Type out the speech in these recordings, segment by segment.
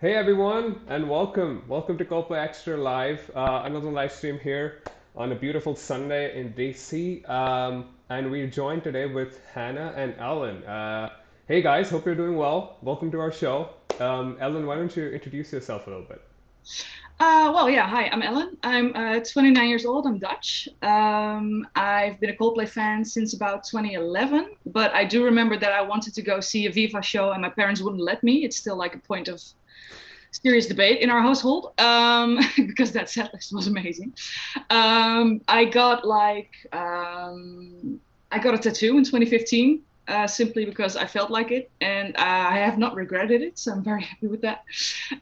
Hey everyone, and welcome. Welcome to ColdplayXtra Live. Another live stream here on a beautiful Sunday in DC. And we're joined today with Hannah and Ellen. Hey guys, hope you're doing well. Welcome to our show. Ellen, why don't you introduce yourself a little bit? Yeah, hi, I'm Ellen. I'm 29 years old. I'm Dutch. I've been a Coldplay fan since about 2011, but I do remember that I wanted to go see a Viva show and my parents wouldn't let me. It's still like a point of serious debate in our household because that set list was amazing. I got I got a tattoo in 2015 simply because I felt like it, and I have not regretted it, so I'm very happy with that.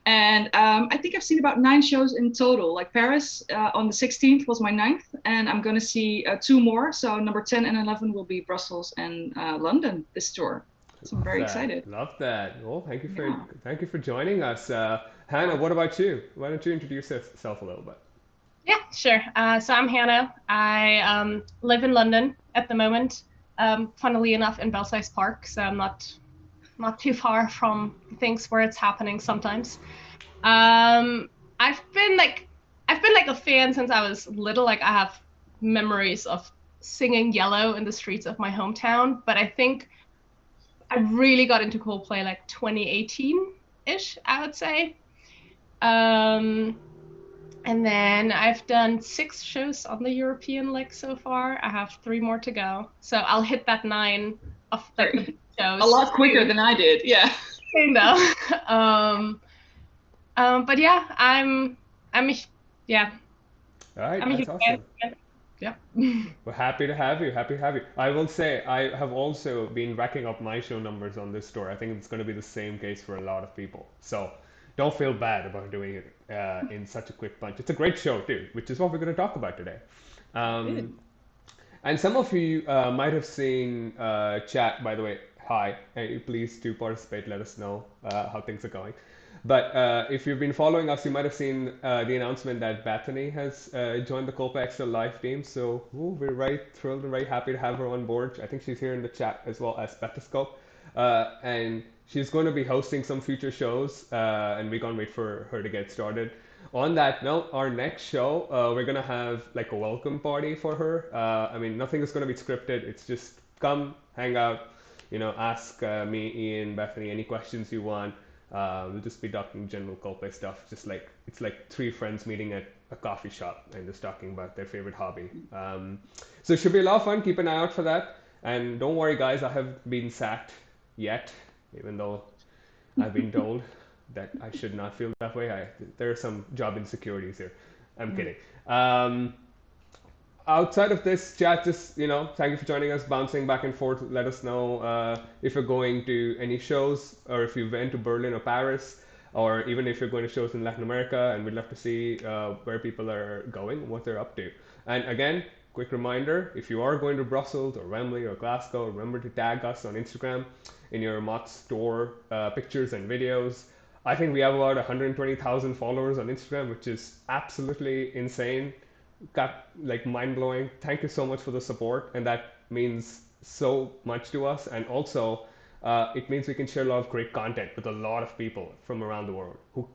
And I think I've seen about 9 shows in total. Like Paris on the 16th was my ninth, and I'm going to see two more. So number 10 and 11 will be Brussels and London this tour. So I'm Love very that. excited. Love that. Well, Yeah. thank you for joining us. Hannah, what about you? Why don't you introduce yourself a little bit? Yeah, sure. So I'm Hannah. I live in London at the moment. Funnily enough, in Belsize Park, so I'm not too far from things where it's happening sometimes. Um, I've been like I've been like a fan since I was little. Like I have memories of singing Yellow in the streets of my hometown. But I think I really got into Coldplay like 2018-ish, I would say. Um, And then I've done 6 shows on the European leg so far. I have 3 more to go. So I'll hit that 9 of like the big Very, a shows lot quicker soon, than I did. Yeah. soon though. um, but yeah, I'm a, yeah, All right, I'm a that's huge fan. awesome. Yeah. We're happy to have you. Happy to have you. I will say I have also been racking up my show numbers on this tour. I think it's going to be the same case for a lot of people. So don't feel bad about doing it in such a quick bunch. It's a great show too, which is what we're going to talk about today. Um, Good. and some of you might have seen chat, by the way. Hi, hey, please do participate. Let us know how things are going. But if you've been following us, you might have seen the announcement that Bethany has joined the Copa Extra live team. So we're very thrilled and very happy to have her on board. I think she's here in the chat as well as Betoscope. And she's going to be hosting some future shows, and we can't wait for her to get started. On that note, our next show, we're gonna have like a welcome party for her. I mean, nothing is gonna be scripted. It's just come, hang out, ask me, Ian, Bethany, any questions you want. We'll just be talking general Coldplay stuff, just like it's like three friends meeting at a coffee shop and just talking about their favorite hobby. So it should be a lot of fun. Keep an eye out for that. And don't worry, guys, I haven't been sacked yet, even though I've been told that I should not feel that way. There are some job insecurities here. I'm Mm. kidding. Um, Outside of this chat, just thank you for joining us, bouncing back and forth. Let us know if you're going to any shows, or if you went to Berlin or Paris, or even if you're going to shows in Latin America. And we'd love to see where people are going, what they're up to. And again, quick reminder: if you are going to Brussels or Wembley or Glasgow, remember to tag us on Instagram in your Mott's tour pictures and videos. I think we have about 120,000 followers on Instagram, which is absolutely insane. Got like mind blowing. Thank you so much for the support, and that means so much to us. And also, it means we can share a lot of great content with a lot of people from around the world who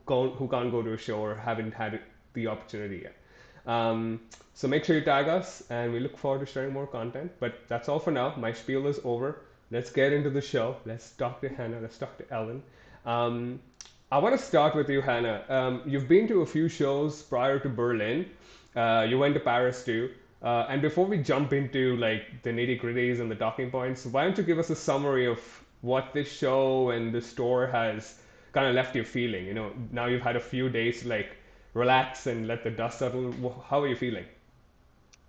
can't go to a show or haven't had the opportunity yet. So make sure you tag us, and we look forward to sharing more content. But that's all for now. My spiel is over. Let's get into the show. Let's talk to Hannah. Let's talk to Ellen. Um, I want to start with you, Hannah. You've been to a few shows prior to Berlin. You went to Paris too. And before we jump into like the nitty gritties and the talking points, why don't you give us a summary of what this show and this tour has kind of left you feeling? Now you've had a few days to like relax and let the dust settle. How are you feeling?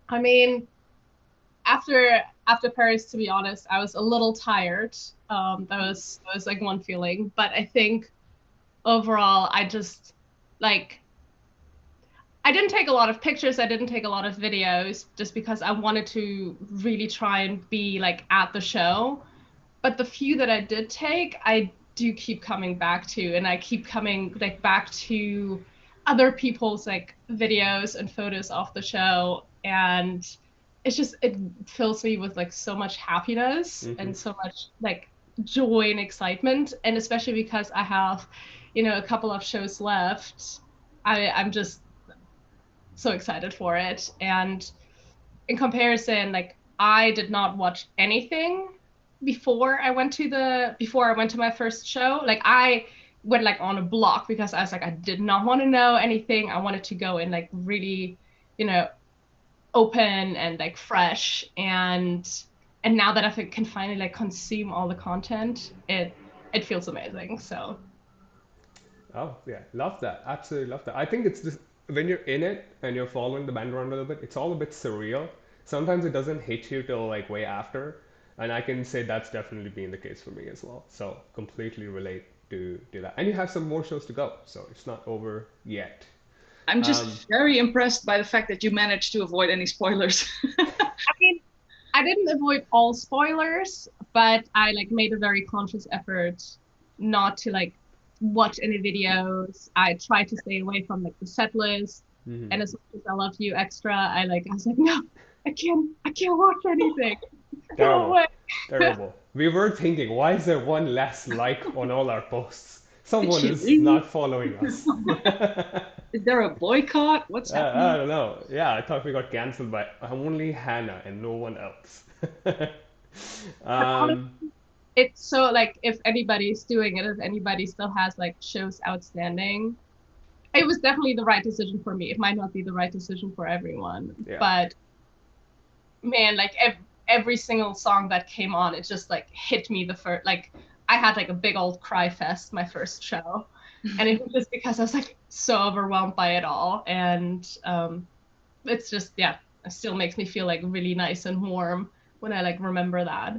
I mean, after Paris, to be honest, I was a little tired. That was like one feeling. But I think overall, I just like I didn't take a lot of pictures. I didn't take a lot of videos just because I wanted to really try and be like at the show. But the few that I did take, I do keep coming back to, and I keep coming like back to other people's like videos and photos of the show. And it fills me with like so much happiness Mm-hmm. and so much like joy and excitement. And especially because I have a couple of shows left, I'm just so excited for it. And in comparison, like I did not watch anything before I went to my first show. Like I went like on a block because I was like, I did not want to know anything. I wanted to go in like really, open and like fresh. And now that I can finally like consume all the content, it feels amazing. So Oh yeah, love that. Absolutely love that. I think it's just when you're in it and you're following the band around a little bit, it's all a bit surreal. Sometimes it doesn't hit you till like way after, and I can say that's definitely been the case for me as well. So completely relate to that. And you have some more shows to go, so it's not over yet. I'm Um, just very impressed by the fact that you managed to avoid any spoilers. I mean, I didn't avoid all spoilers, but I like made a very conscious effort not to like watch any videos. I tried to stay away from like the set list. mhm. And as much as I love you extra, I was like, no, I can't watch anything. Go Terrible, away. terrible. We were thinking, why is there one less like on all our posts? Did Someone she is leave? not following us. Is there a boycott? What's I happening? don't know. Yeah, I thought we got cancelled by only Hannah and no one else. But honestly, um, it's so like if anybody's doing it, if anybody still has like shows outstanding, it was definitely the right decision for me. It might not be the right decision for everyone, yeah, but man, like every single song that came on, it just like hit me the first. Like I had like a big old cry fest my first show, and it was just because I was like so overwhelmed by it all, and it's just yeah, it still makes me feel like really nice and warm when I like remember that.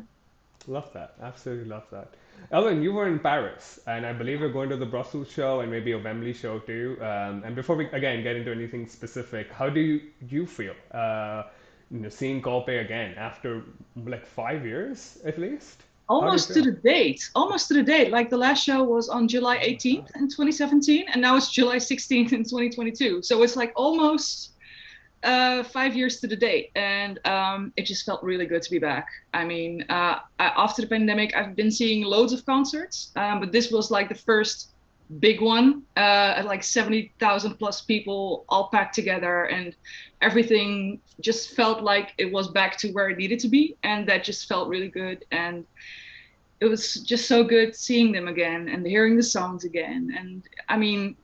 love that. Absolutely love that. Ellen, you were in Paris, and I believe you're going to the Brussels show and maybe a Wembley show too. And before we again get into anything specific, how do you feel? Seeing Coldplay again after like 5 years at least. How do you Almost to feel? the date. Almost to the date. Like the last show was on July Oh my 18th God. in 2017, and now it's July 16th in 2022. So it's like almost 5 years to the date, and it just felt really good to be back. I mean, after the pandemic, I've been seeing loads of concerts, but this was like the first big one, at like 70,000 plus people all packed together, and everything just felt like it was back to where it needed to be, and that just felt really good. And it was just so good seeing them again and hearing the songs again. And I mean,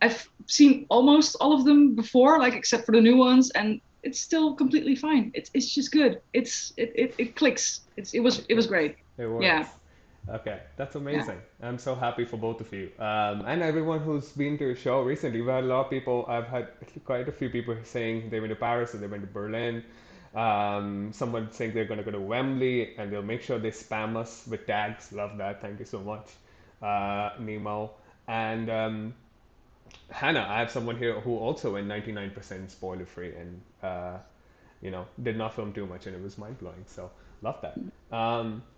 I've seen almost all of them before, like except for the new ones, and it's still completely fine. It's just good. It clicks. It It was works. great. It Yeah, works. Okay, that's yeah. amazing. I'm so happy for both of you. And everyone who's been to a show recently. We've had a lot of people, I've had quite a few people saying they went to Paris or they went to Berlin. Someone saying they're going to go to Wembley and they'll make sure they spam us with tags. Love that. Thank you so much, Nemo. And Hannah, I have someone here who also went 99% spoiler free and did not film too much, and it was mind blowing. So love that.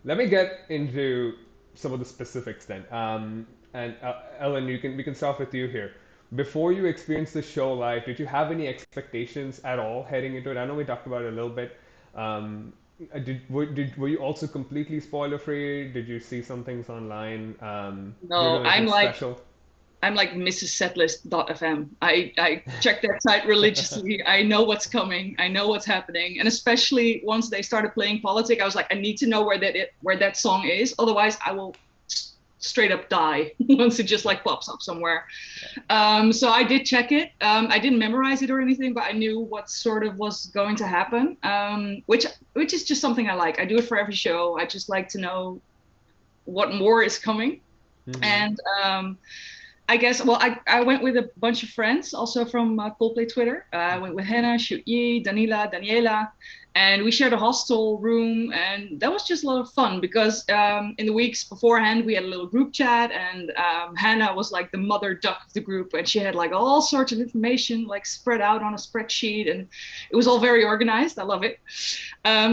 Let me get into some of the specifics then. And Ellen, we can start with you here. Before you experienced the show live, did you have any expectations at all heading into it? I know we talked about it a little bit. Were you also completely spoiler free? Did you see some things online? Did you do No, anything special? I'm like Mrs. Setlist.fm. I check that site religiously. I know what's coming. I know what's happening. And especially once they started playing Politic, I was like, I need to know where that song is. Otherwise, I will straight up die once it just Yeah, like pops up somewhere. yeah. So I did check it. I didn't memorize it or anything, but I knew what sort of was going to happen. Which is just something I like. I do it for every show. I just like to know what more is coming. Mm-hmm. And I guess, well, I went with a bunch of friends also from Coldplay Twitter. I went with Hannah, Shuyi, Danila, Daniela, and we shared a hostel room. And that was just a lot of fun because in the weeks beforehand, we had a little group chat, and Hannah was like the mother duck of the group. And she had like all sorts of information like spread out on a spreadsheet. And it was all very organized. I love it.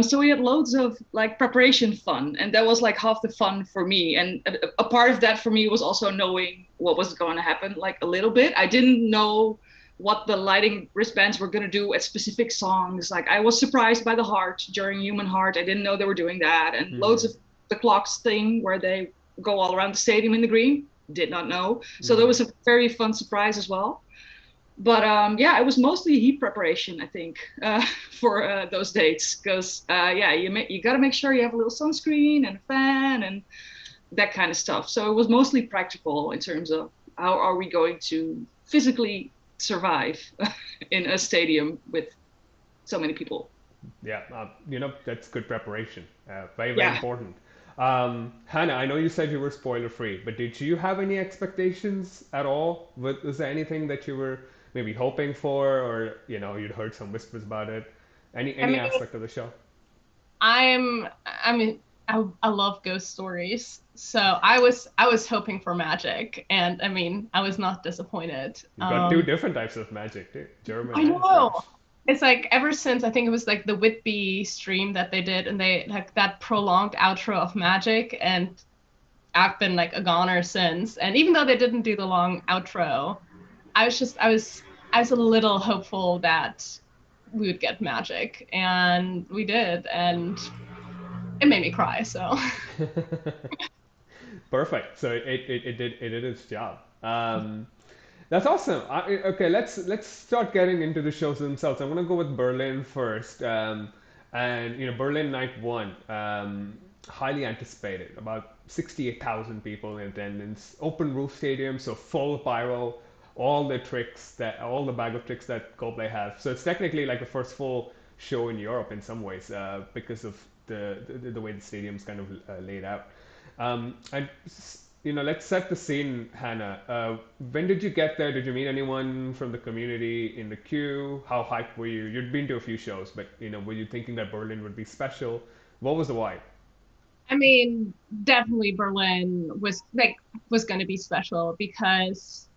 So we had loads of like preparation fun, and that was like half the fun for me. And a part of that for me was also knowing what was going to happen, like a little bit. I didn't know what the lighting wristbands were going to do at specific songs. Like I was surprised by the heart during Human Heart. I didn't know they were doing that, and loads Mm-hmm. of the clocks thing where they go all around the stadium in the green. did not know. So that Mm-hmm. was a very fun surprise as well. But yeah, it was mostly heat preparation, I think, for those dates. Because yeah, you got to make sure you have a little sunscreen and a fan and that kind of stuff. So it was mostly practical in terms of how are we going to physically survive in a stadium with so many people. Yeah, that's good preparation. Very, very Yeah. important. Hannah, I know you said you were spoiler free, but did you have any expectations at all? Was there anything that you were maybe hoping for, or you'd heard some whispers about it? Any I any mean, aspect of the show? I love ghost stories. So I was hoping for magic, and I mean, I was not disappointed. You've got two different types of magic, too, German I and know. French. It's like ever since I think it was like the Whitby stream that they did, and they like that prolonged outro of magic, and I've been like a goner since. And even though they didn't do the long outro, I was a little hopeful that we would get magic, and we did, and it made me cry. So Perfect. So it did its job. That's awesome. Okay, let's start getting into the shows themselves. I'm gonna go with Berlin first, and Berlin Night One, highly anticipated. About 68,000 people in attendance. Open roof stadium, so full pyro, all the bag of tricks that Coldplay have. So it's technically like the first full show in Europe in some ways, because of the way the stadium's kind of laid out. And let's set the scene, Hannah. When did you get there? Did you meet anyone from the community in the queue? How hyped were you? You'd been to a few shows, but were you thinking that Berlin would be special? What was the vibe? I mean, definitely Berlin was going to be special because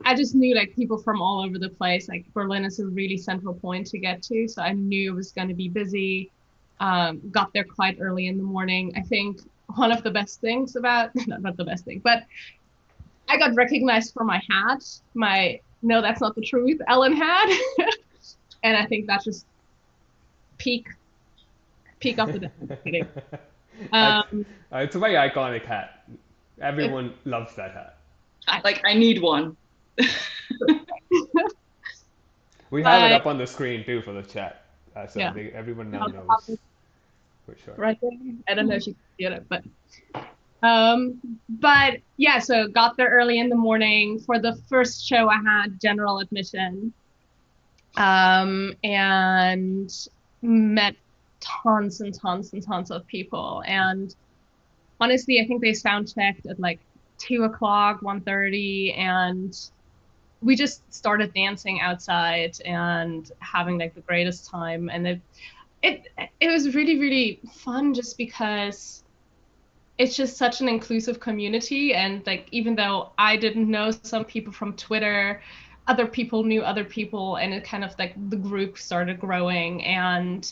I just knew like people from all over the place. Like Berlin is a really central point to get to, so I knew it was going to be busy. Got there quite early in the morning. I think one of the best things about not the best thing, but I got recognized for my hat. My no, that's not the truth, Ellen hat, and I think that's just peak peak of the day. Just kidding. That's, Um, it's a very iconic hat. it, Everyone loves that hat. I need one. We have it but up on the screen too for the chat, so yeah, everyone now I'll knows for sure. right there. I don't know if you can see it, but yeah, so got there early in the morning for the first show. I had general admission, and met tons and tons and tons of people. And honestly, I think they sound checked at like 2 o'clock, 1:30, and we just started dancing outside and having like the greatest time. And it it was really really fun just because it's just such an inclusive community. And like even though I didn't know some people from Twitter, other people knew other people, and it kind of like the group started growing. And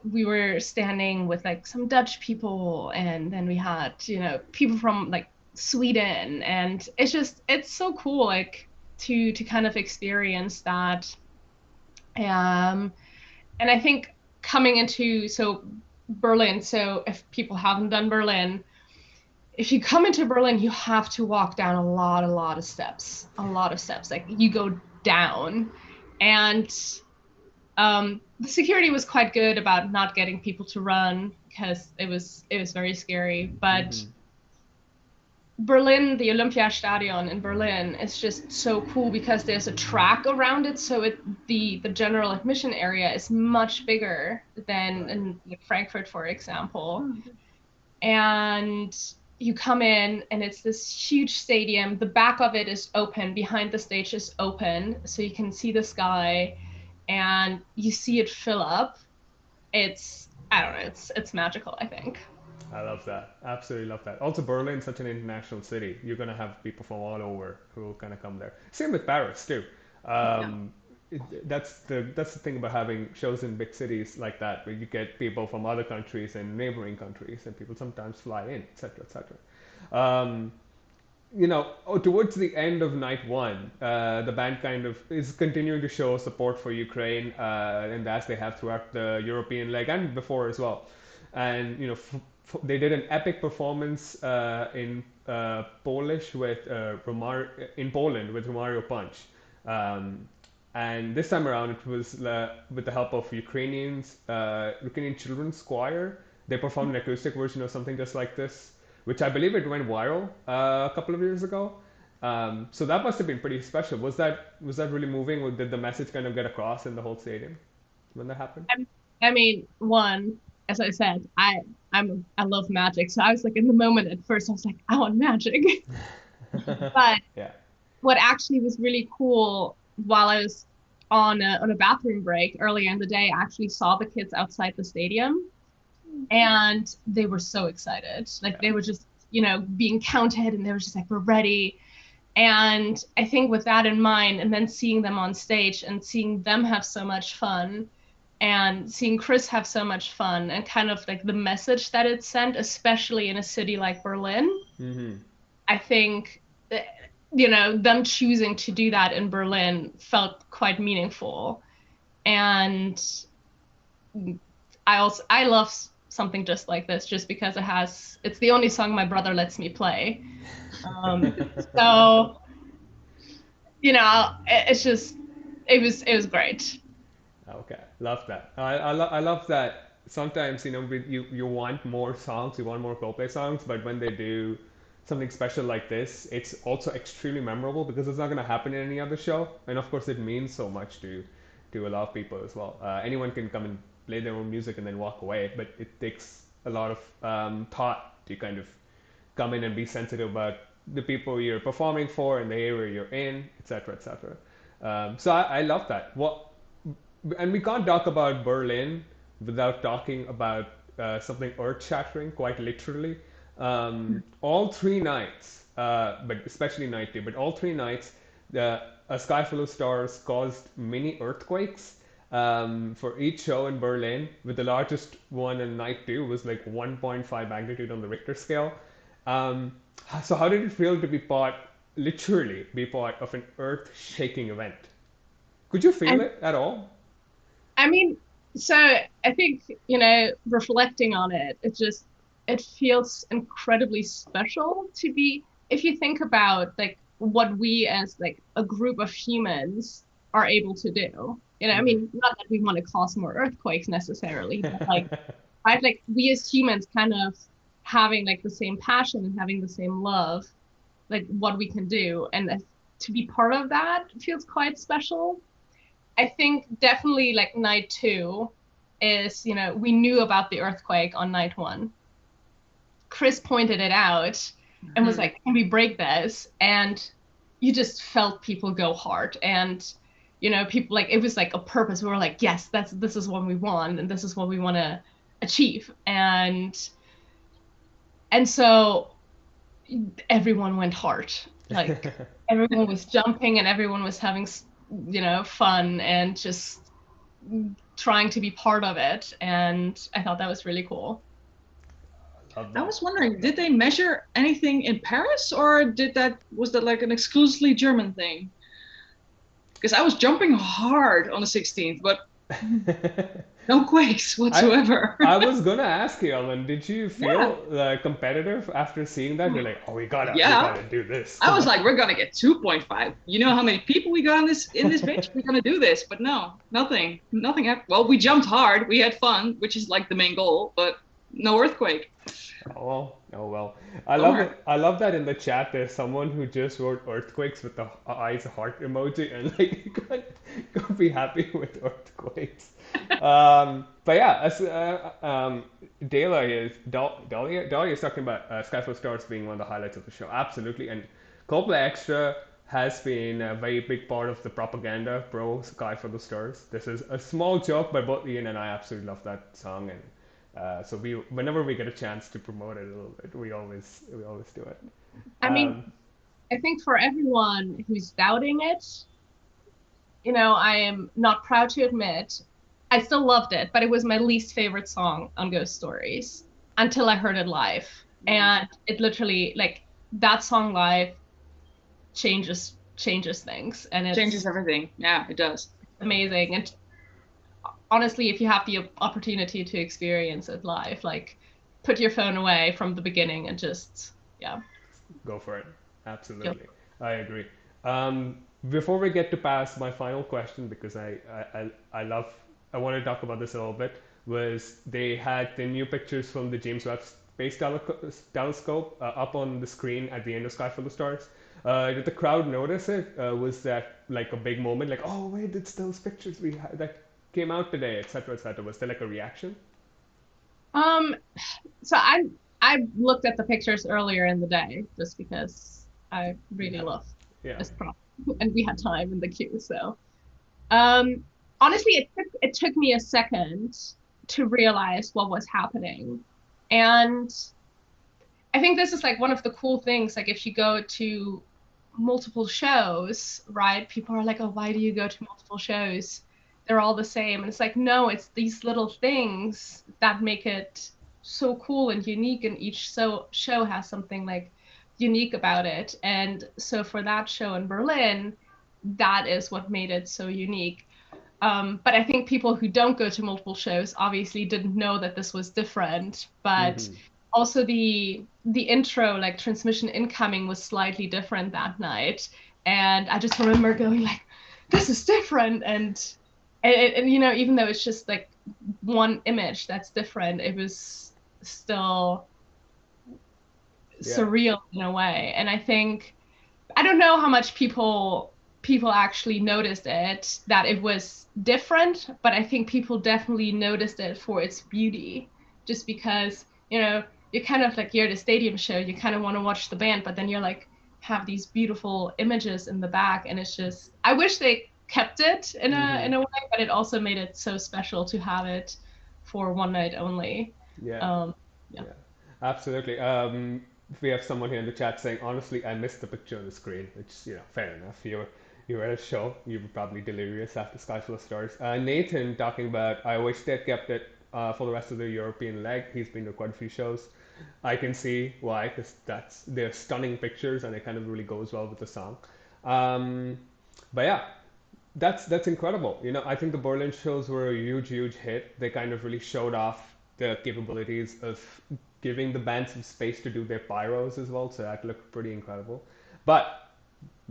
we were standing with like some Dutch people, and then we had people from like Sweden. And it's so cool, like to kind of experience that. um and I think coming into Berlin. So if people haven't done Berlin, if you come into Berlin, you have to walk down a lot of steps. Like you go down, and the security was quite good about not getting people to run because it was very scary. But Hmm. Berlin, the Olympiastadion in Berlin, is just so cool because there's a track around it. So the general admission area is much bigger than Right. in like Frankfurt, for example. Oh, And you come in, and it's this huge stadium. The back of it is open, behind the stage is open, so you can see the sky, and you see it fill up. It's I don't know, it's magical, I think. I love that. Absolutely love that. Also, Berlin's such an international city. You're gonna have people from all over who will kind of come there. Same with Paris too. yeah. Um, that's the thing about having shows in big cities like that, where you get people from other countries and neighboring countries, and people sometimes fly in, etc., etc. Um, towards the end of night one, the band kind of is continuing to show support for Ukraine, and as they have throughout the European leg and before as well. And they did an epic performance in Polish with in Poland with Romario Punch. Um, and this time around, it was with the help of Ukrainian children's choir. They performed an acoustic version of something just like this, which I believe it went viral a couple of years ago. So that must have been pretty special. Was that really moving? Or did the message kind of get across in the whole stadium when that happened? I mean, one, as I said, I love magic. So I was like in the moment at first, I was like, I want magic. But Yeah. what actually was really cool while I was on a bathroom break earlier in the day, I actually saw the kids outside the stadium and they were so excited. Like they were just, being counted and they were just like, we're ready. And I think with that in mind, and then seeing them on stage and seeing them have so much fun and seeing Chris have so much fun and kind of like the message that it sent, especially in a city like Berlin, I think, them choosing to do that in Berlin felt quite meaningful. And I love something just like this just because it's the only song my brother lets me play. So, it's just, it was great. Okay, love that. I love that. Sometimes you want more songs, you want more Coldplay songs, but when they do something special like this, it's also extremely memorable because it's not going to happen in any other show, and of course it means so much to a lot of people as well. Anyone can come and play their own music and then walk away, but it takes a lot of thought to kind of come in and be sensitive about the people you're performing for and the area you're in, etc., etc. So I love that. And we can't talk about Berlin without talking about something earth-shattering, quite literally. All 3 nights, but especially night two, but all 3 nights, a sky full of stars caused mini earthquakes for each show in Berlin, with the largest one in night two was like 1.5 magnitude on the Richter scale. Um, so how did it feel to literally be part of an earth-shaking event? Could you feel And it at all? I mean, so I think, reflecting on it, it feels incredibly special to be, if you think about like what we as like a group of humans are able to do. I Mm-hmm. mean, not that we want to cause more earthquakes necessarily, but like, right, like we as humans kind of having like the same passion and having the same love, like what we can do. And to be part of that feels quite special. I think definitely like night two is, we knew about the earthquake on night one. Chris pointed it out and was like, can we break this? And you just felt people go hard. And, people like, it was like a purpose. We were like, yes, this is what we want. And this is what we want to achieve. And so everyone went hard. Like everyone was jumping and everyone was having, fun and just trying to be part of it. And I thought that was really cool. Love I that. was wondering, did they measure anything in Paris, or was that like an exclusively German thing? Because I was jumping hard on the 16th, but no quakes I whatsoever. I was gonna ask you, Alan, did you Yeah, feel competitive after seeing that? You're like, oh, we yeah. gotta do this. I was like, we're gonna get 2.5. You know how many people we got in this bitch? We're gonna do this, but no, nothing happened. Well, we jumped hard, we had fun, which is like the main goal, but no earthquake. Oh well, oh well. I love Bummer. it. I love that in the chat. There's someone who just wrote earthquakes with the eyes heart emoji, and like you can't be happy with earthquakes. But yeah, Dahlia is talking about Skyfall Stars being one of the highlights of the show. Absolutely, and Coldplay Extra has been a very big part of the propaganda pro Sky for the Stars. This is a small joke, but both Ian and I absolutely love that song, and so whenever we get a chance to promote it a little bit, we always do it. I mean, Um, I think for everyone who's doubting it, I am not proud to admit I still loved it, but it was my least favorite song on Ghost Stories until I heard it live. And it literally, like, that song live changes things, and it's Changes everything. Yeah, it does. amazing. And honestly, if you have the opportunity to experience it live, like, put your phone away from the beginning and just, yeah. Go for it. Go. Absolutely. I agree. Um, Before we get to pass, my final question, because I want to talk about this a little bit, was they had the new pictures from the James Webb Space Telescope up on the screen at the end of Sky Full of Stars. Did the crowd notice it? Was that like a big moment? Like, oh wait, it's those pictures we had that came out today, etc., etc. Was there like a reaction? Um, so I looked at the pictures earlier in the day just because I You really have, love yeah. this prop and we had time in the queue. So um, honestly, it took me a second to realize what was happening, and I think this is like one of the cool things. Like if you go to multiple shows, right? People are like, "Oh, why do you go to multiple shows? They're all the same." And it's like, no, it's these little things that make it so cool and unique, and each show has something like unique about it. And so for that show in Berlin, that is what made it so unique. But I think people who don't go to multiple shows obviously didn't know that this was different. But Mm-hmm. also the intro, like transmission incoming, was slightly different that night. And I just remember going like, this is different. And you know, even though it's just like one image that's different, it was still Yeah. surreal in a way. And I think I don't know how much people actually noticed it, that it was different, but I think people definitely noticed it for its beauty, just because, you know, you kind of like, you're at a stadium show, you kind of want to watch the band, but then you're like, have these beautiful images in the back, and it's just, I wish they kept it in Mm-hmm. a way, but it also made it so special to have it for one night only. Yeah. Um, yeah. Yeah, absolutely. We have someone here in the chat saying, honestly, I missed the picture on the screen, which, fair enough. You were at a show. You were probably delirious after Sky Full of Stars. Nathan talking about, I wish they'd kept it for the rest of the European leg. He's been to quite a few shows. I can see why, because they're stunning pictures and it kind of really goes well with the song. Um, but yeah, that's incredible. I think the Berlin shows were a huge, huge hit. They kind of really showed off the capabilities of giving the band some space to do their pyros as well. So that looked pretty incredible. But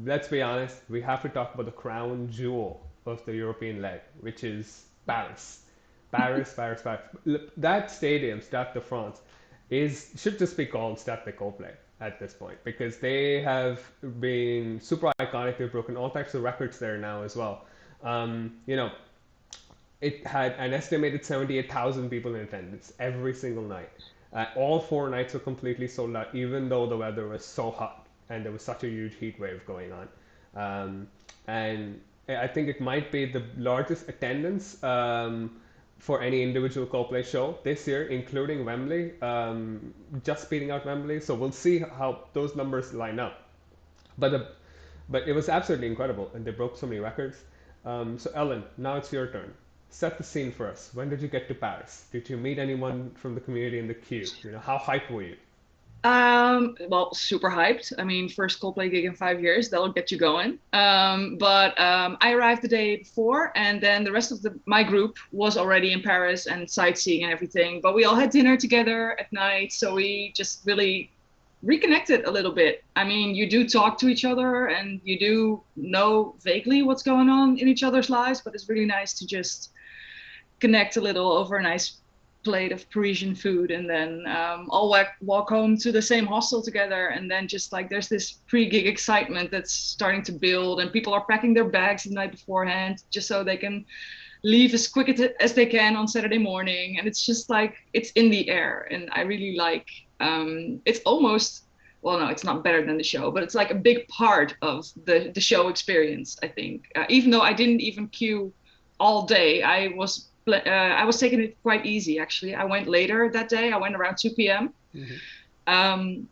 let's be honest, we have to talk about the crown jewel of the European leg, which is Paris. Paris, Paris, Paris. That stadium, Stade de France, should just be called Stade de Coldplay at this point because they have been super iconic. They've broken all types of records there now as well. Um, you know, it had an estimated 78,000 people in attendance every single night. All 4 nights were completely sold out, even though the weather was so hot and there was such a huge heat wave going on. And I think it might be the largest attendance for any individual Coldplay show this year, including Wembley, just beating out Wembley. So we'll see how those numbers line up. But the, but it was absolutely incredible, and they broke so many records. So Ellen, now it's your turn. Set the scene for us. When did you get to Paris? Did you meet anyone from the community in the queue? How hyped were you? Well, super hyped. I mean, first Coldplay gig in 5 years, that'll get you going. But I arrived the day before, and then the rest of my group was already in Paris and sightseeing and everything. But we all had dinner together at night, so we just really reconnected a little bit. I mean, you do talk to each other, and you do know vaguely what's going on in each other's lives, but it's really nice to just connect a little over a nice plate of Parisian food, and then all walk home to the same hostel together. And then just like there's this pre-gig excitement that's starting to build, and people are packing their bags the night beforehand just so they can leave as quick as they can on Saturday morning. And it's just like it's in the air, and I really like. It's almost, well, no, it's not better than the show, but it's like a big part of the show experience. I think, even though I didn't even queue all day, I was taking it quite easy, actually. I went later that day. I went around 2 p.m. Mm-hmm.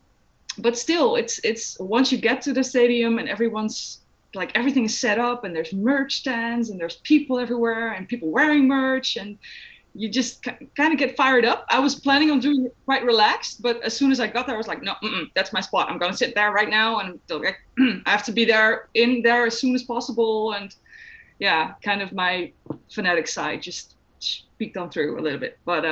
But still, it's once you get to the stadium and everyone's like everything is set up and there's merch stands and there's people everywhere and people wearing merch, and you just kind of get fired up. I was planning on doing it quite relaxed, but as soon as I got there, I was like, no, that's my spot. I'm gonna sit there right now, and like, I have to be in there as soon as possible. And yeah, kind of my fanatic side just peeked on through a little bit. But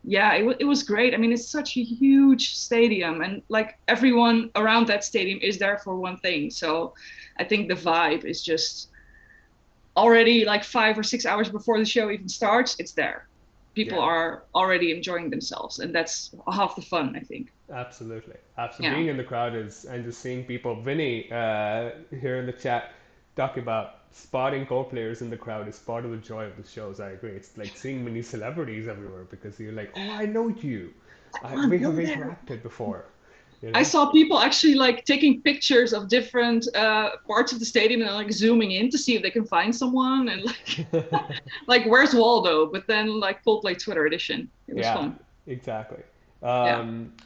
yeah, it was great. I mean, it's such a huge stadium, and like everyone around that stadium is there for one thing. So I think the vibe is just already like 5 or 6 hours before the show even starts, it's there. People Yeah. are already enjoying themselves, and that's half the fun, I think. Absolutely. Absolutely. Yeah. Being in the crowd is, and just seeing people. Vinny, here in the chat, talking about spotting co-players in the crowd is part of the joy of the shows. I agree. It's like seeing many celebrities everywhere because you're like, oh, I know you. Come on, We have you're there. interacted before. You I know? saw people actually like taking pictures of different parts of the stadium and like zooming in to see if they can find someone and like where's Waldo? But then like Coldplay Twitter edition. It was Yeah, fun. exactly. Yeah.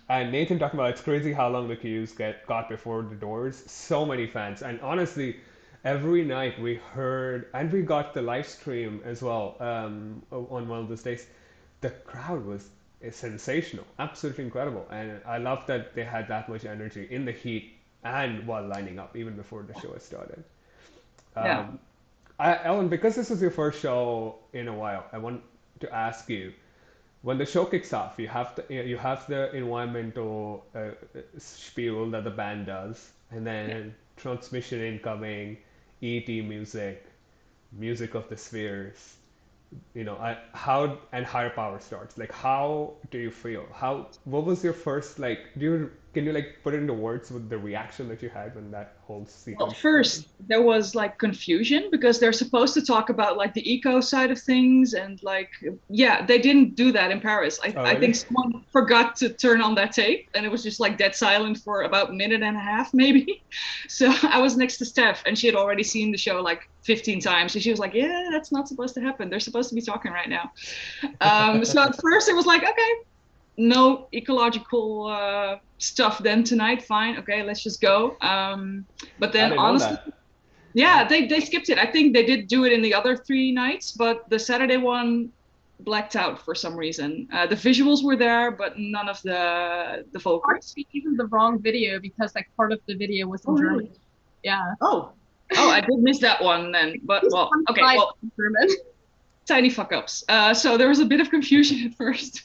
And Nathan talking about it's crazy how long the queues got before the doors. So many fans, and honestly, every night we heard, and we got the live stream as well on one of those days. The crowd was sensational, absolutely incredible, and I love that they had that much energy in the heat and while lining up, even before the show had started. Yeah. Um, Ellen, because this was your first show in a while, I want to ask you when the show kicks off, you have the environmental spiel that the band does, and Yeah. then transmission incoming, ET music, music of the spheres. How and higher power starts. Like, how do you feel? What was your first like? Can you like put it into words with the reaction that you had when that whole Well, sequence started? first there was like confusion because they're supposed to talk about like the eco side of things and like yeah, they didn't do that in Paris. I Oh, I really? think someone forgot to turn on that tape and it was just like dead silent for about a minute and a half maybe. So I was next to Steph and she had already seen the show like 15 times. So she was like, "Yeah, that's not supposed to happen. They're supposed to be talking right now." So at first it was like, okay, no ecological stuff then tonight. Fine, okay, let's just go. But I then didn't know honestly, that. yeah, Wow. they skipped it. I think they did do it in the other 3 nights, but the Saturday one blacked out for some reason. The visuals were there, but none of the vocals. Actually, even the wrong video because like part of the video was Oh, in German. really? Yeah. Oh, oh, I did miss that one then. But Just well, one okay, slide well, in German. tiny fuck ups. So there was a bit of confusion at first,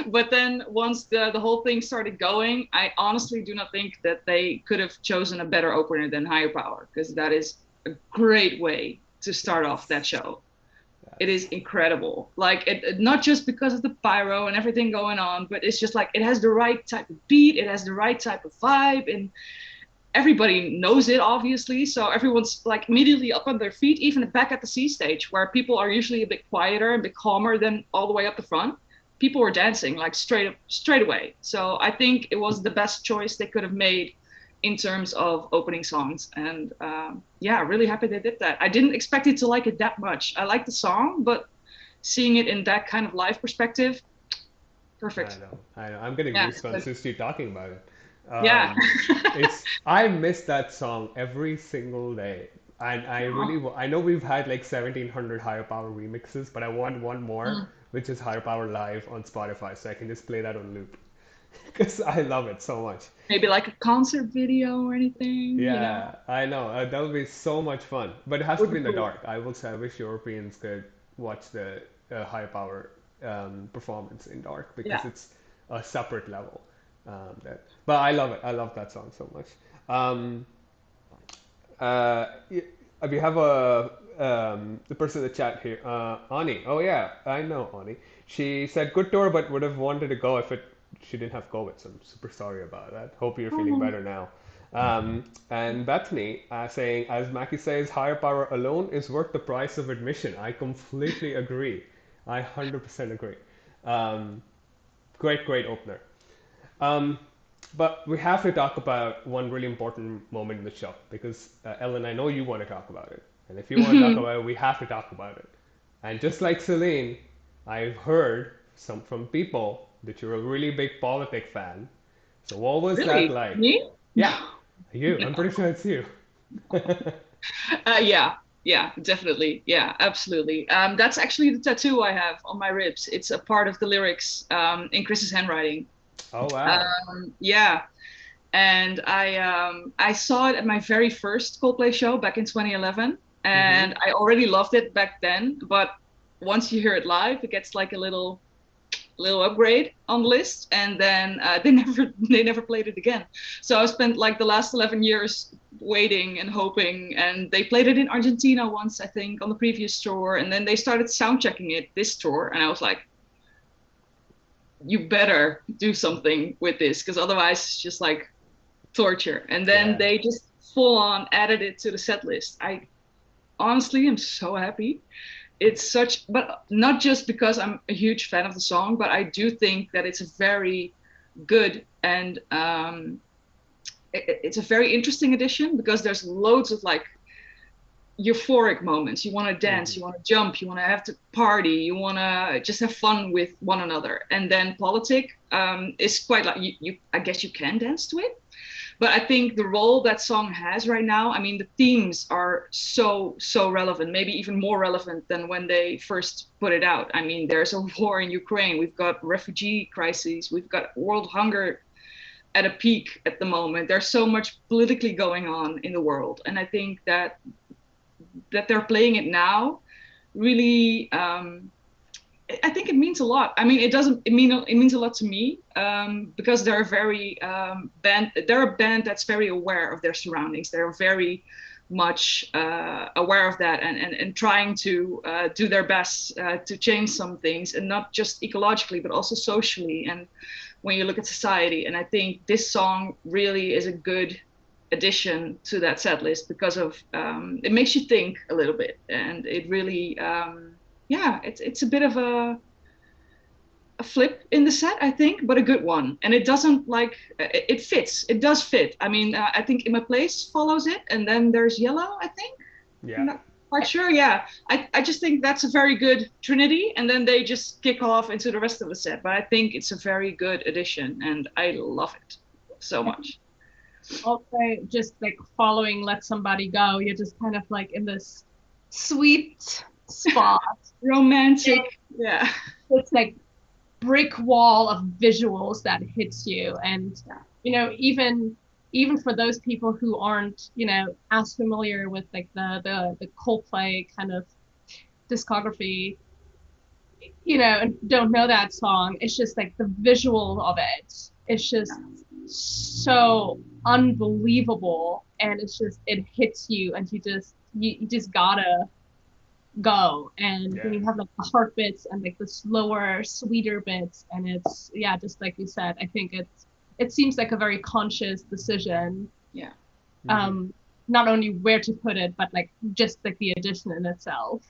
but then once the whole thing started going, I honestly do not think that they could have chosen a better opener than Higher Power because that is a great way to start off that Yes. show. It is Yes. incredible. Like not just because of the pyro and everything going on, but it's just like it has the right type of beat, it has the right type of vibe, and everybody knows it obviously, so everyone's like immediately up on their feet, even back at the C stage where people are usually a bit quieter and a bit calmer than all the way up the front. People were dancing like straight away. So I think it was the best choice they could have made in terms of opening songs, and yeah, really happy they did that. I didn't expect it to like it that much. I like the song, but seeing it in that kind of live perspective, I perfect. know, I know. I'm getting Yeah, goosebumps just you talking about it. yeah. I miss that song every single day, and I know we've had like 1,700 higher power remixes, but I want one more, which is higher power live on Spotify, so I can just play that on loop because I love it so much. Maybe like a concert video or anything, you know? Yeah, I know. That would be so much fun, but it has to Would be be in the cool. dark. I will say, I wish Europeans could watch the high power performance in dark because Yeah. it's a separate level. But I love it. I love that song so much. Um, we have the person in the chat here, Ani. Oh yeah, I know Ani. She said good tour, but would have wanted to go if she didn't have COVID. So I'm super sorry about that. Hope you're feeling Oh, better now. And Bethany saying, as Mackie says, higher power alone is worth the price of admission. I completely agree. I 100% agree. Um, great opener. Um, but we have to talk about one really important moment in the show because Ellen, I know you want to talk about it, and if you want to talk mhm. about it, we have to talk about it. And just like Celine, I've heard from people that you're a really big politic fan. So what was that Really? like? Me? Yeah, you. I'm No. pretty sure it's you. Yeah, yeah, definitely. Yeah, absolutely. That's actually the tattoo I have on my ribs. It's a part of the lyrics in Chris's handwriting. Oh wow. Yeah, and I saw it at my very first Coldplay show back in 2011, Mm-hmm. and I already loved it back then. But once you hear it live, it gets like a little upgrade on the list, and then they never played it again. So I spent like the last 11 years waiting and hoping, and they played it in Argentina once, I think, on the previous tour, and then they started sound checking it this tour, and I was like, you better do something with this, because otherwise it's just like torture. And then they just full on added it to the set list. I honestly am so happy. It's such, but not just because I'm a huge fan of the song, but I do think that it's a very good and it's a very interesting addition, because there's loads of like euphoric moments. You want to dance, you want to jump, you want to have to party, you want to just have fun with one another. And then Politic is quite like you I guess you can dance to it. But I think the role that song has right now, I mean, the themes are so relevant, maybe even more relevant than when they first put it out. I mean, there's a war in Ukraine, we've got refugee crises, we've got world hunger at a peak at the moment. There's so much politically going on in the world. And I think that they're playing it now really, I think it means a lot. I mean, it means a lot to me, because they're a very they're a band that's very aware of their surroundings. They're very much aware of that, and trying to do their best to change some things, and not just ecologically, but also socially. And when you look at society, and I think this song really is a good addition to that set list, because of it makes you think a little bit, and it really it's a bit of a flip in the set, I think, but a good one. And it doesn't like it fits. It does fit. I mean, I think In My Place follows it, and then there's Yellow, I think. Yeah. I'm not quite sure. Yeah, I just think that's a very good trinity, and then they just kick off into the rest of the set. But I think it's a very good addition, and I love it so much. Also, just like following Let Somebody Go, you're just kind of like in this sweet spot. Romantic. Yeah. It's like brick wall of visuals that hits you. And, you know, even for those people who aren't, you know, as familiar with like the Coldplay kind of discography, you know, and don't know that song, it's just like the visual of it. It's just so unbelievable, and it's just, it hits you, and you just gotta go. And when you have like the heart bits and like the slower, sweeter bits, and it's just like you said, I think it seems like a very conscious decision. Not only where to put it, but like just like the addition in itself.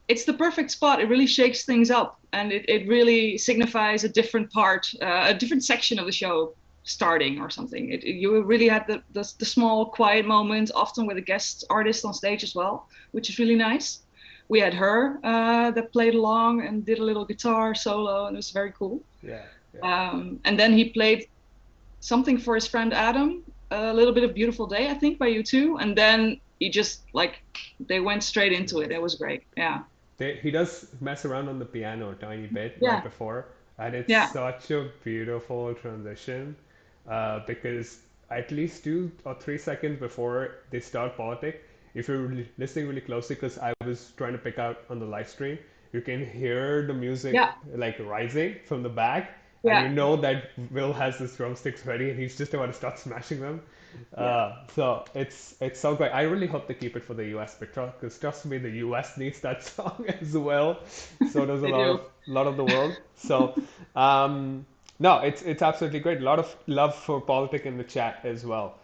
It's the perfect spot. It really shakes things up, and it really signifies a different part, a different section of the show starting or something. You really had the small quiet moments, often with a guest artist on stage as well, which is really nice. We had her that played along and did a little guitar solo, and it was very cool. And then he played something for his friend Adam, a little bit of Beautiful Day, I think, by U2, and then he just like they went straight into it. It was great. He does mess around on the piano a tiny bit right before, and it's such a beautiful transition, because at least 2 or 3 seconds before they start Politic, if you're listening really closely, because I was trying to pick out on the live stream, you can hear the music like rising from the back, and you know that Will has his drumsticks ready, and he's just about to start smashing them. So it's so great. I really hope they keep it for the US, because trust me, the US needs that song as well. So does a lot of the world. So no, it's absolutely great. A lot of love for Politic in the chat as well.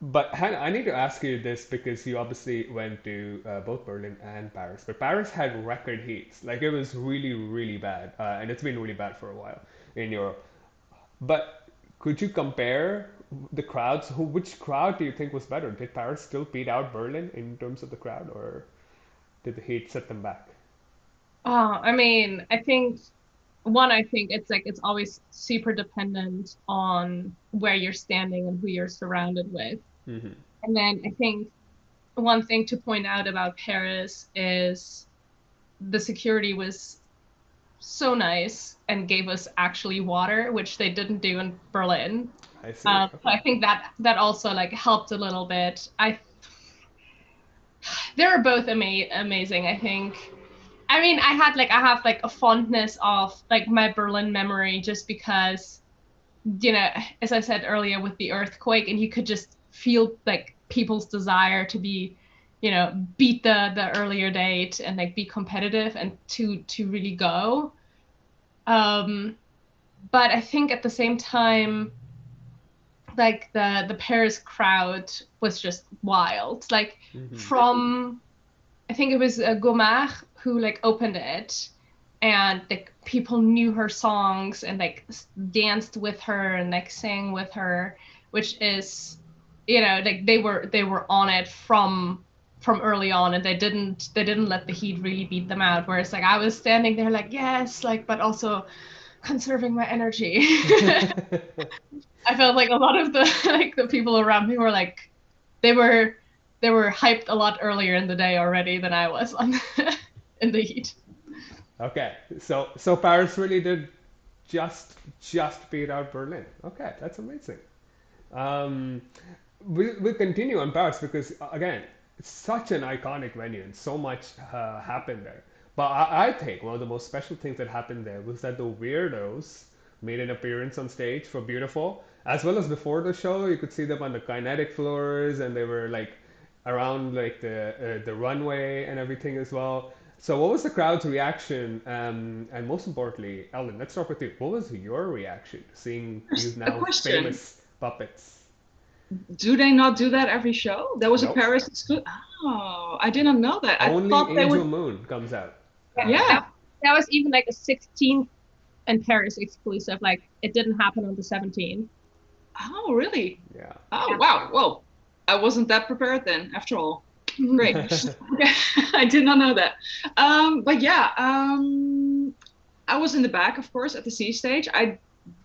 But Hannah, I need to ask you this, because you obviously went to both Berlin and Paris, but Paris had record heats. Like, it was really, really bad, and it's been really bad for a while in Europe. But could you compare the crowds? Which crowd do you think was better? Did Paris still beat out Berlin in terms of the crowd, or did the heat set them back? I mean, I think it's always super dependent on where you're standing and who you're surrounded with. Mm-hmm. And then I think one thing to point out about Paris is the security was so nice and gave us actually water, which they didn't do in Berlin. I see. So I think that also like helped a little bit. They were both amazing. I think I mean, I have like a fondness of like my Berlin memory just because, you know, as I said earlier with the earthquake, and you could just feel like people's desire to be, you know, beat the earlier date and like be competitive and to really go. Um, but I think at the same time, like the Paris crowd was just wild. Like Hmm. from I think it was Gomar who like opened it, and like people knew her songs and like danced with her and like sang with her, which is, you know, like they were on it from early on, and they didn't let the heat really beat them out. Whereas like I was standing there like yes, like but also conserving my energy. I felt like a lot of the like the people around me were like they were they were hyped a lot earlier in the day already than I was on in the heat. Okay, so Paris really did just beat out Berlin. Okay, that's amazing. Um, we'll continue on Paris because again, it's such an iconic venue and so much happened there. But I think one of the most special things that happened there was that the Weirdos made an appearance on stage for Beautiful, as well as before the show. You could see them on the kinetic floors, and they were like around like the runway and everything as well. So, what was the crowd's reaction? And most importantly, Ellen, let's start with you. What was your reaction to seeing these There's a now question. famous puppets? Do they not do that every show? That was a Nope. Paris exclusive. Oh, I didn't know that. I Only thought they Angel would. Moon comes out. Yeah, Yeah. that was even like a 16th and Paris exclusive. Like it didn't happen on the 17th. Oh, really? Yeah. Oh, Yeah. wow. Whoa. I wasn't that prepared then, after all. Great. Okay. I did not know that. But yeah, I was in the back, of course, at the C stage. I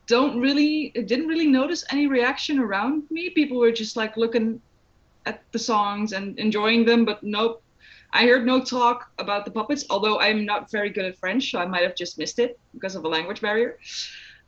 didn't really notice any reaction around me. People were just like looking at the songs and enjoying them, but nope. I heard no talk about the puppets, although I'm not very good at French, so I might have just missed it because of a language barrier.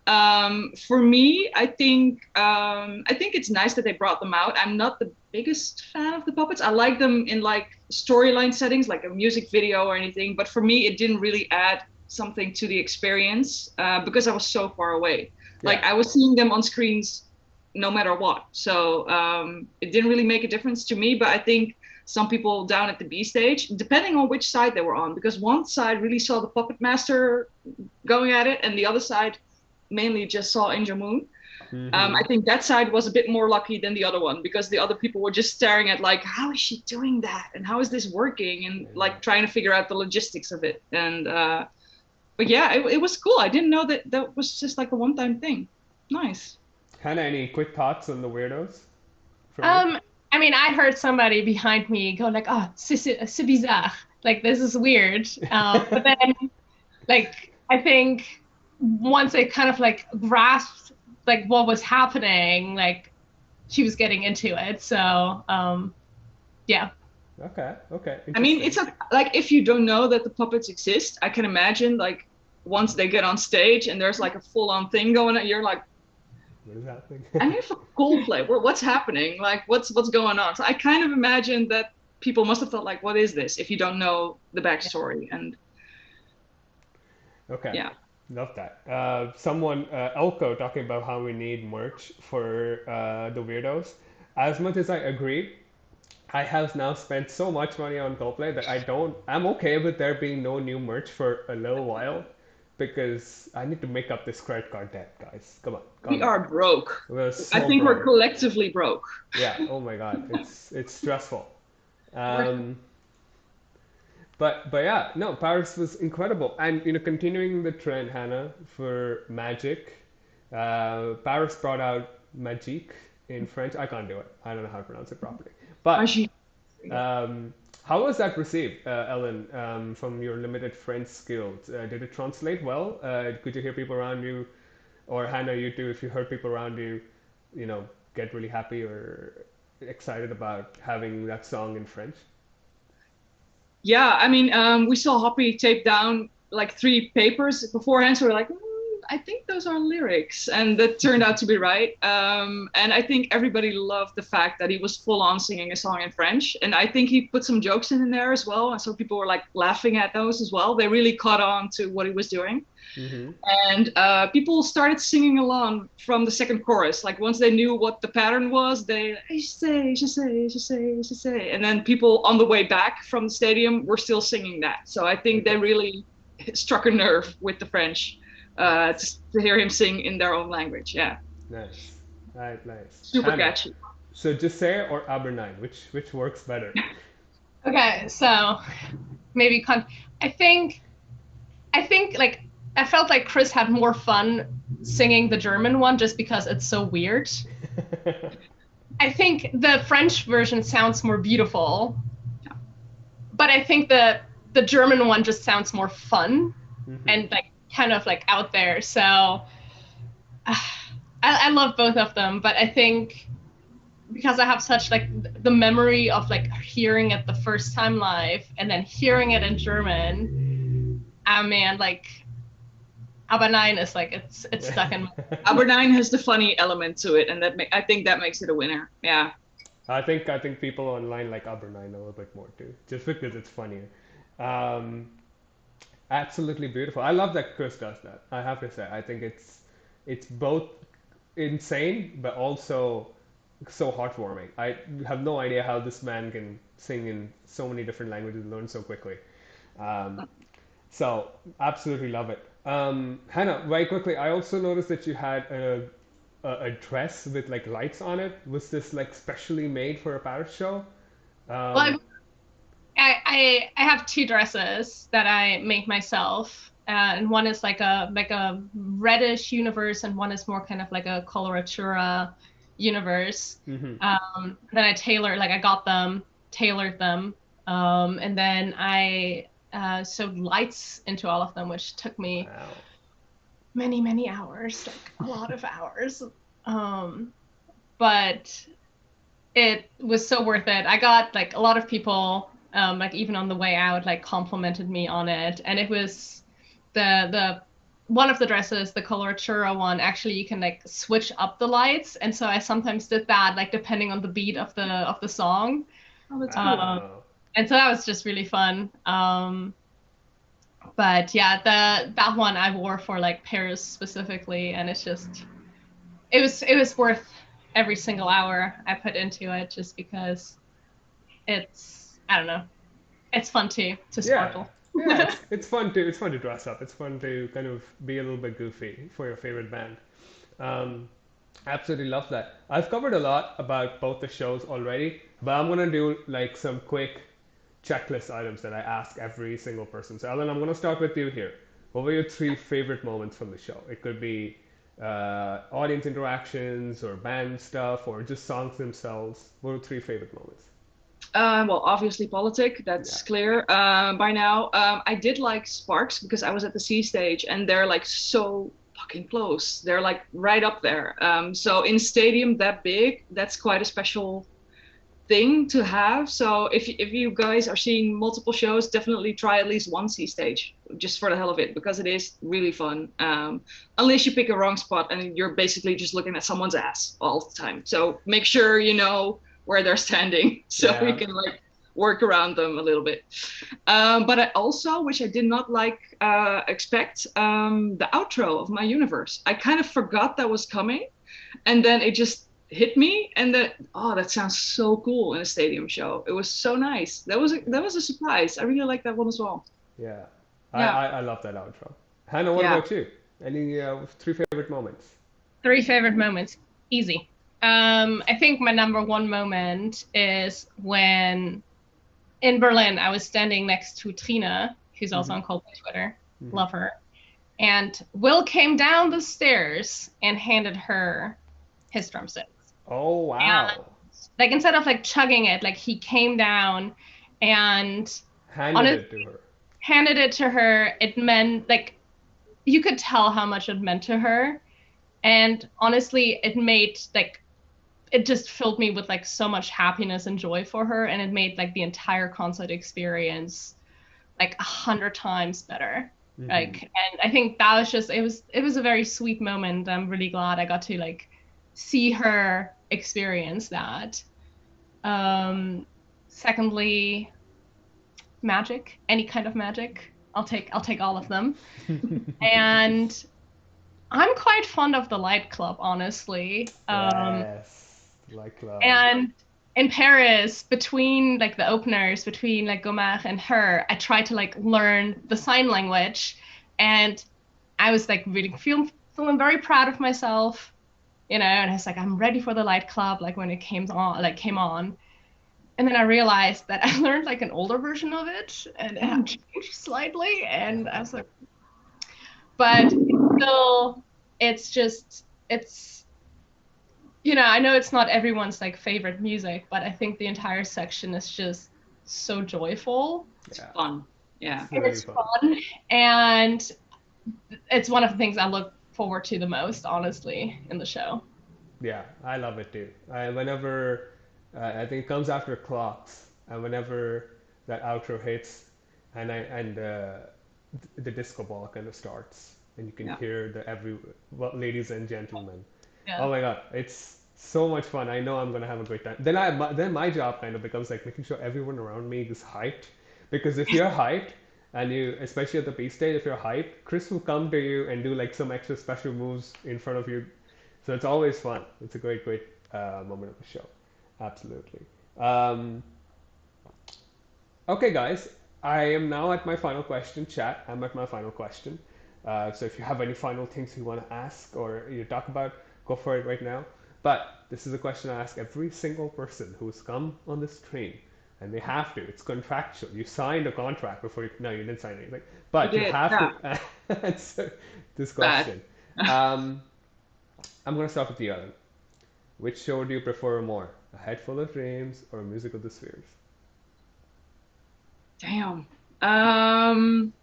For me, I think it's nice that they brought them out. I'm not the biggest fan of the puppets. I like them in like storyline settings, like a music video or anything. But for me, it didn't really add something to the experience because I was so far away. Yeah. Like I was seeing them on screens no matter what. So it didn't really make a difference to me. But I think some people down at the B stage, depending on which side they were on, because one side really saw the puppet master going at it, and the other side mainly just saw Angel Moon. I Hmm. think that side was a bit more lucky than the other one because the other people were just staring at like, how is she doing that, and how is this working, and like trying to figure out the logistics of it. And but yeah, it was cool. I didn't know that that was just like a one-time thing. Nice. Hannah, any quick thoughts on the Weirdos from you? Um, I mean, I heard somebody behind me go like, "Oh, c'est bizarre." Like this is weird. But then, like, I think once I kind of like grasped like what was happening, like she was getting into it. So, yeah. Okay, okay, I mean, interesting. it's a, like if you don't know that the puppets exist, I can imagine like once they get on stage and there's like a full-on thing going on, you're like, What is happening? I'm here for Coldplay. What's happening? Like, what's going on? So I kind of imagine that people must have thought like, what is this? If you don't know the backstory, and Okay, yeah, love that. Someone, Elko, talking about how we need merch for the Weirdos. As much as I agree, I have now spent so much money on Coldplay that I'm okay with there being no new merch for a little while because I need to make up this credit card debt, guys. Come on, we calm down. are broke. We're I so think we're broke. collectively broke. Yeah, oh my God, it's stressful. We're Um, but yeah, no, Paris was incredible, and continuing the trend, Hannah, for magic, Paris brought out magique in French. I can't do it. I don't know how to pronounce it properly. But Ajit. how was that received, Ellen, from your limited French skills? Did it translate well? Could you hear people around you, or Hannah, you too, if you heard people around you, you know, get really happy or excited about having that song in French? Yeah, I mean, we saw Hoppy tape down like 3 papers beforehand, so we're like, I think those are lyrics, and that turned out to be right. And I think everybody loved the fact that he was full on singing a song in French, and I think he put some jokes in there as well, and so people were like laughing at those as well. They really caught on to what he was doing. Mm-hmm. And people started singing along from the second chorus. Like once they knew what the pattern was, they je sais, je sais, je sais, je sais. And then people on the way back from the stadium were still singing that. So I think they really struck a nerve with the French to hear him sing in their own language. Yeah, Nice. Right, nice. super Hannah, catchy. so Giselle or Aber9, which works better? Okay, so maybe I think like I felt like Chris had more fun singing the German one just because it's so weird. I think the French version sounds more beautiful, but I think the German one just sounds more fun and like kind of like out there. So I love both of them, but I think because I have such like the memory of like hearing it the first time live and then hearing it in German, man, like Aber9 is like it's stuck in my Aber9 has the funny element to it, and I think that makes it a winner. Yeah. I think people online like Aber9 a little bit more too, just because it's funnier. Um, Absolutely beautiful. I love that Chris does that. I have to say, I think it's both insane but also so heartwarming. I have no idea how this man can sing in so many different languages and learn so quickly. Um, so absolutely love it. Hannah, very quickly, I also noticed that you had a dress with like lights on it. Was this like specially made for a Paris show? well, Um, I have two dresses that I make myself, and one is like a reddish universe, and one is more kind of like a coloratura universe. mhm. Then I got them, tailored them, and then I sewed lights into all of them, which took me Wow. many hours, like a lot of hours. But it was so worth it. I got like a lot of people, like even on the way out, like complimented me on it, and it was the one of the dresses, the coloratura one. Actually, you can like switch up the lights, and so I sometimes did that, like depending on the beat of the song. Oh, that's cool. Wow. And so that was just really fun. But yeah, that one I wore for like Paris specifically, and it was worth every single hour I put into it, just because I don't know, it's fun to Yeah. sparkle. Yeah, it's fun to dress up. It's fun to kind of be a little bit goofy for your favorite band. Um, Absolutely love that. I've covered a lot about both the shows already, but I'm gonna do like some quick checklist items that I ask every single person. So Ellen, I'm gonna start with you here. What were your three favorite moments from the show? It could be audience interactions or band stuff or just songs themselves. What were three favorite moments? Well, obviously politic, Yeah. that's clear by now. I did like Sparks because I was at the C stage and they're like so fucking close. They're like right up there. So in a stadium that big, that's quite a special thing to have. So if you guys are seeing multiple shows, definitely try at least one C stage just for the hell of it, because it is really fun. Unless you pick a wrong spot and you're basically just looking at someone's ass all the time. So make sure you know where they're standing so you Yeah. can like work around them a little bit. But I also, which I did not like expect, the outro of My Universe. I kind of forgot that was coming, and then it just hit me, and that, oh, that sounds so cool in a stadium show. It was so nice. That was a surprise. I really like that one as well. Yeah. I, Yeah. I, I love that outro. Hannah, what Yeah. about you? Any three favorite moments? Three favorite moments, easy. I think my number one moment is when in Berlin I was standing next to Trina, who's also Hmm. on Coldplay Twitter, Hmm. love her, and Will came down the stairs and handed her his drumsticks. Oh, And wow. like instead of like chugging it, like he came down and Handed honestly it to her. handed it to her. It meant like you could tell how much it meant to her. And honestly, it just filled me with like so much happiness and joy for her, and it made like the entire concert experience like 100 times better. Mm-hmm. Like, and I think that was just it was a very sweet moment. I'm really glad I got to like see her experience that. Um, Secondly, magic, any kind of magic. I'll take all of them. And I'm quite fond of the Light Club, honestly. Yes, like club. And in Paris, between like the openers, between like Gomard and her, I tried to like learn the sign language, and I was like really feeling very proud of myself, and I was like, I'm ready for the Light Club, like when it came on. And then I realized that I learned like an older version of it, and it had changed slightly, and I was like, but it's just I know it's not everyone's like favorite music, but I think the entire section is just so joyful. It's Yeah, fun. Yeah. it's And really it's fun. fun, and it's one of the things I look forward to the most, honestly, in the show. Yeah, I love it too. Whenever I think it comes after clocks, and whenever that outro hits, and the disco ball kind of starts, and you can Yeah. hear the every well, ladies and gentlemen. Yeah. Oh my God, it's so much fun. I know I'm gonna have a great time. Then my job kind of becomes like making sure everyone around me is hyped, because if you're hyped and you, especially at the B stage, if you're hyped, Chris will come to you and do like some extra special moves in front of you, so it's always fun. It's a great, great moment of the show. Absolutely. Um, okay, guys. I am now at my final question. Chat. I'm at my final question. So if you have any final things you want to ask or you talk about, go for it right now. But this is a question I ask every single person who's come on this train, and they have to. It's contractual. You signed a contract before you. No, you didn't sign anything. You But you did. have Yeah. to answer this Bad. question. Um, I'm gonna start with you, Ellen. Which show do you prefer more? A Head Full of Dreams or Music of the Spheres? Damn. Um,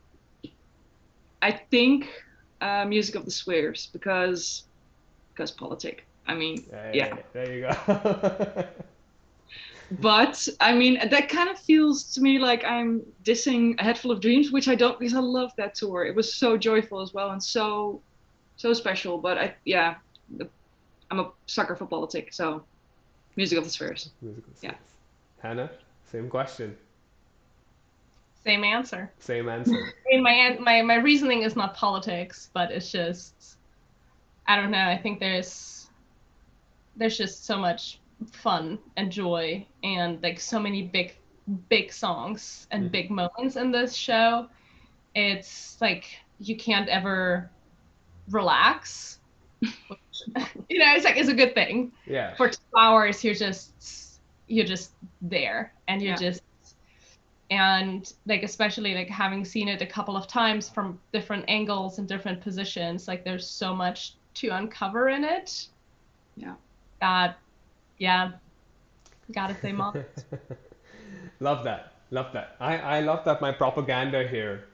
I think Music of the Spheres because politic. I mean, yeah. Hey, there you go. But I mean, that kind of feels to me like I'm dissing A Head Full of Dreams, which I don't because I love that tour. It was so joyful as well and so special. But yeah, I'm a sucker for politics, so Music of the Spheres. Music of the Yeah. Spheres. Hannah, same question, Same answer. same answer. I mean, my reasoning is not politics, but it's just I don't know. I think there's just so much fun and joy and like so many big songs and Mhm. big moments in this show. It's like you can't ever relax, which, it's like it's a good thing. Yeah, For 2 hours you're just there, and you're Yeah. just and like especially like having seen it a couple of times from different angles and different positions, like there's so much to uncover in it Yeah. that yeah, gotta say mom. love that. Love that. I love that my propaganda here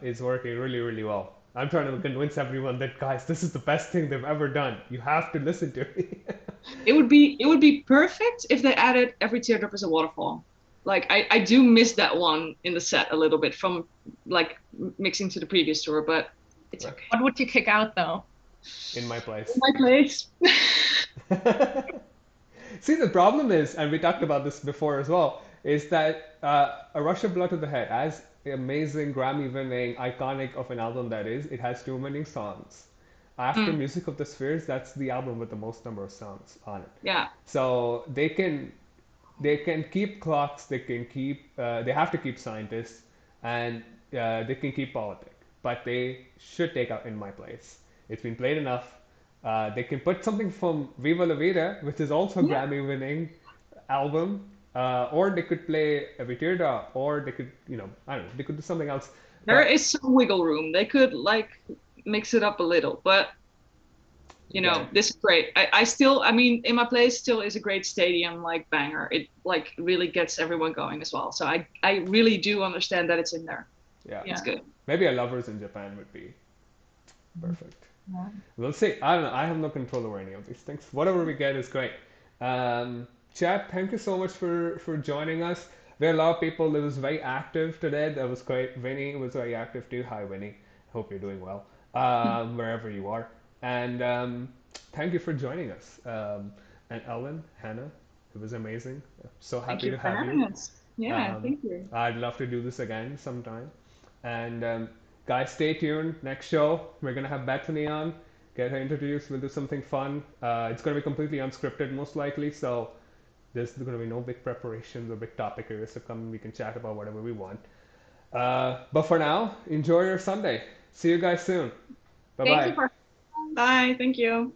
is working really, really well. I'm trying to convince everyone that, guys, this is the best thing they've ever done. You have to listen to me. It would be perfect if they added Every Teardrop is a Waterfall. Like I do miss that one in the set a little bit from like mixing to the previous tour, but it's okay. What would you kick out though? In my In place. my place. See, the problem is, and we talked about this before as well, is that A Rush of Blood to the Head, as amazing, Grammy-winning, iconic of an album that is, it has too many songs. After Mm, Music of the Spheres, that's the album with the most number of songs on it. yeah. So they can keep clocks, they have to keep scientists, and they can keep politics, but they should take out In My Place. It's been played enough. They can put something from Viva La Vida, which is also a Yeah. Grammy-winning album, or they could play Every Teardrop, or they could, I don't know, they could do something else. There But is some wiggle room. They could like mix it up a little, but yeah, this is great. I mean, In My Place still is a great stadium like banger. It like really gets everyone going as well. So I really do understand that it's in there. yeah, It's Yeah. good. maybe a Lovers in Japan would be perfect. Yeah. We'll see. I don't know. I have no control over any of these things. Whatever we get is great. Chad, thank you so much for joining us. There are a lot of people that was very active today. That was great. Vinny was very active too. Hi, Vinny. Hope you're doing well wherever you are. And thank you for joining us. And Ellen, Hannah, it was amazing. So Thank happy you to for have you. having us. Yeah, Um, thank you. I'd love to do this again sometime. And guys, stay tuned. Next show, we're gonna have Bethany on. Get her introduced. We'll do something fun. It's gonna be completely unscripted, most likely. So there's gonna be no big preparations or big topic areas to come. We can chat about whatever we want. But for now, enjoy your Sunday. See you guys soon. Bye Thank you bye. for Bye. Thank you.